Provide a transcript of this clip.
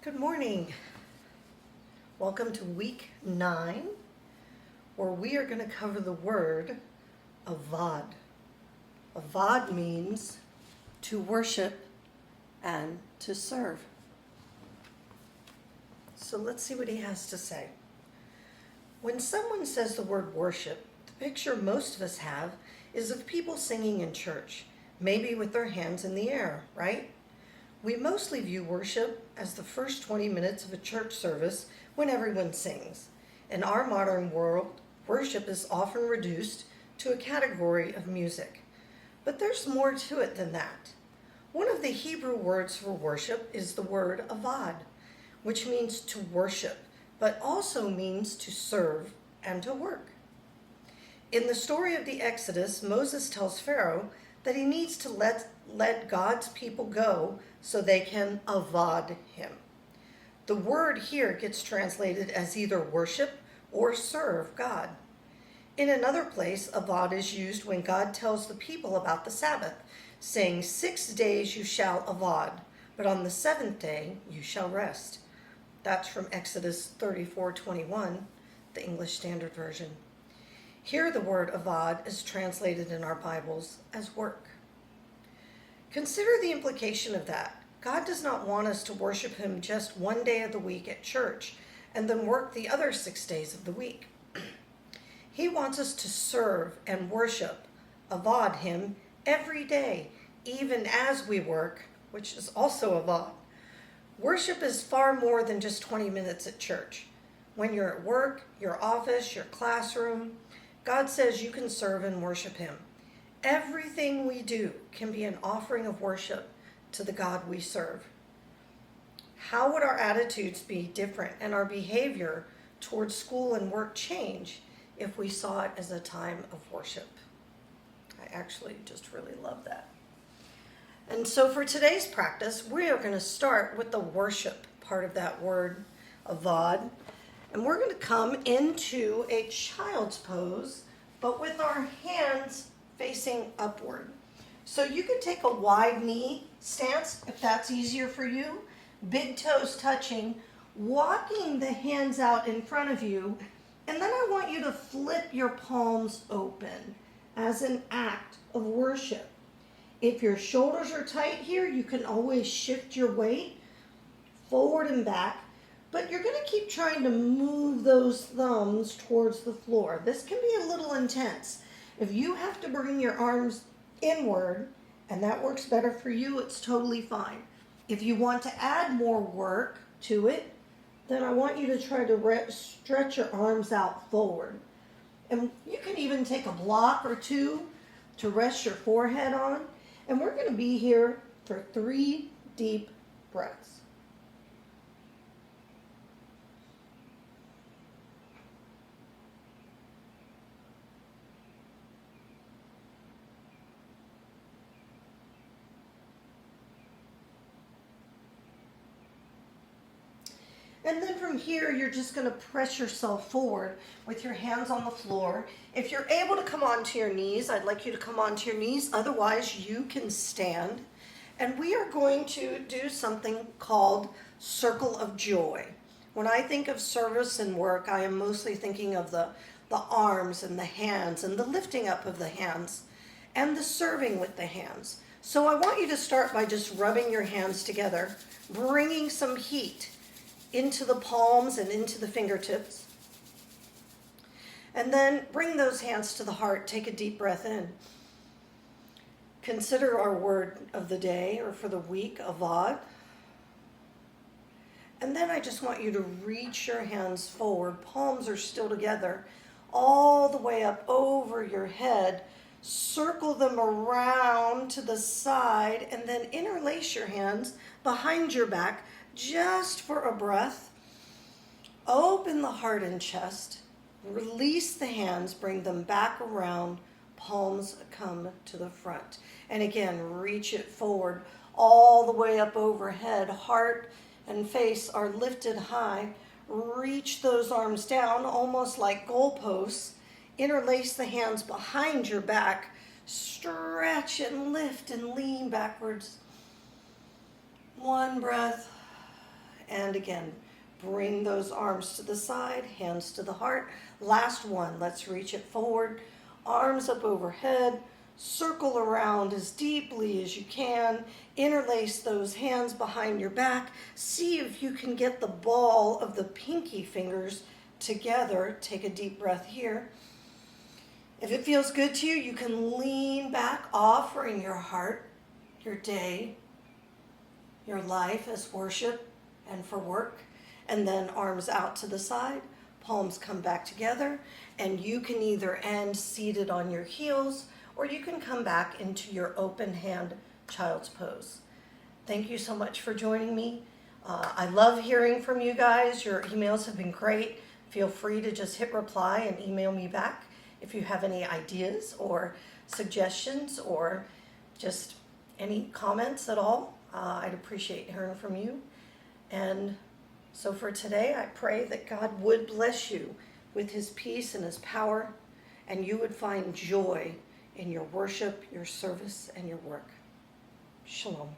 Good morning. Welcome to week 9, where we are going to cover the word Avad. Avad means to worship and to serve. So let's see what he has to say. When someone says the word worship, the picture most of us have is of people singing in church, maybe with their hands in the air, right? We mostly view worship as the first 20 minutes of a church service when everyone sings. In our modern world, worship is often reduced to a category of music. But there's more to it than that. One of the Hebrew words for worship is the word avad, which means to worship, but also means to serve and to work. In the story of the Exodus, Moses tells Pharaoh that he needs to let God's people go so they can avad him. The word here gets translated as either worship or serve God. In another place, avad is used when God tells the people about the Sabbath, saying, 6 days you shall avad, but on the 7th day you shall rest. That's from Exodus 34:21, the English Standard Version. Here the word avad is translated in our Bibles as work. Consider the implication of that. God does not want us to worship him just one day of the week at church and then work the other 6 days of the week. He wants us to serve and worship, avad him, every day, even as we work, which is also avad. Worship is far more than just 20 minutes at church. When you're at work, your office, your classroom, God says you can serve and worship him. Everything we do can be an offering of worship to the God we serve. How would our attitudes be different and our behavior towards school and work change if we saw it as a time of worship? I actually just really love that. And so for today's practice, we are going to start with the worship part of that word, avad. And we're going to come into a child's pose, but with our hands facing upward. So you can take a wide knee stance if that's easier for you, big toes touching, walking the hands out in front of you, and then I want you to flip your palms open as an act of worship. If your shoulders are tight here, you can always shift your weight forward and back, but you're going to keep trying to move those thumbs towards the floor. This can be a little intense. If you have to bring your arms inward, and that works better for you, it's totally fine. If you want to add more work to it, then I want you to try to stretch your arms out forward. And you can even take a block or two to rest your forehead on. And we're going to be here for 3 deep breaths. And then from here, you're just going to press yourself forward with your hands on the floor. If you're able to come onto your knees, I'd like you to come onto your knees. Otherwise, you can stand. And we are going to do something called Circle of Joy. When I think of service and work, I am mostly thinking of the arms and the hands and the lifting up of the hands and the serving with the hands. So I want you to start by just rubbing your hands together, bringing some heat into the palms and into the fingertips. And then bring those hands to the heart. Take a deep breath in. Consider our word of the day or for the week, avad. And then I just want you to reach your hands forward. Palms are still together, all the way up over your head. Circle them around to the side and then interlace your hands behind your back just for a breath. Open the heart and chest. Release the hands, bring them back around. Palms come to the front. And again, reach it forward all the way up overhead. Heart and face are lifted high. Reach those arms down almost like goalposts. Interlace the hands behind your back. Stretch and lift and lean backwards. One breath And again, bring those arms to the side, hands to the heart. Last one, let's reach it forward. Arms up overhead, circle around as deeply as you can. Interlace those hands behind your back. See if you can get the ball of the pinky fingers together. Take a deep breath here. If it feels good to you, you can lean back, offering your heart, your day, your life as worship and for work. And then arms out to the side, palms come back together, and you can either end seated on your heels, or you can come back into your open hand child's pose. Thank you so much for joining me. I love hearing from you guys. Your emails have been great. Feel free to just hit reply and email me back if you have any ideas or suggestions or just any comments at all. I'd appreciate hearing from you. And so for today, I pray that God would bless you with his peace and his power, and you would find joy in your worship, your service, and your work. Shalom.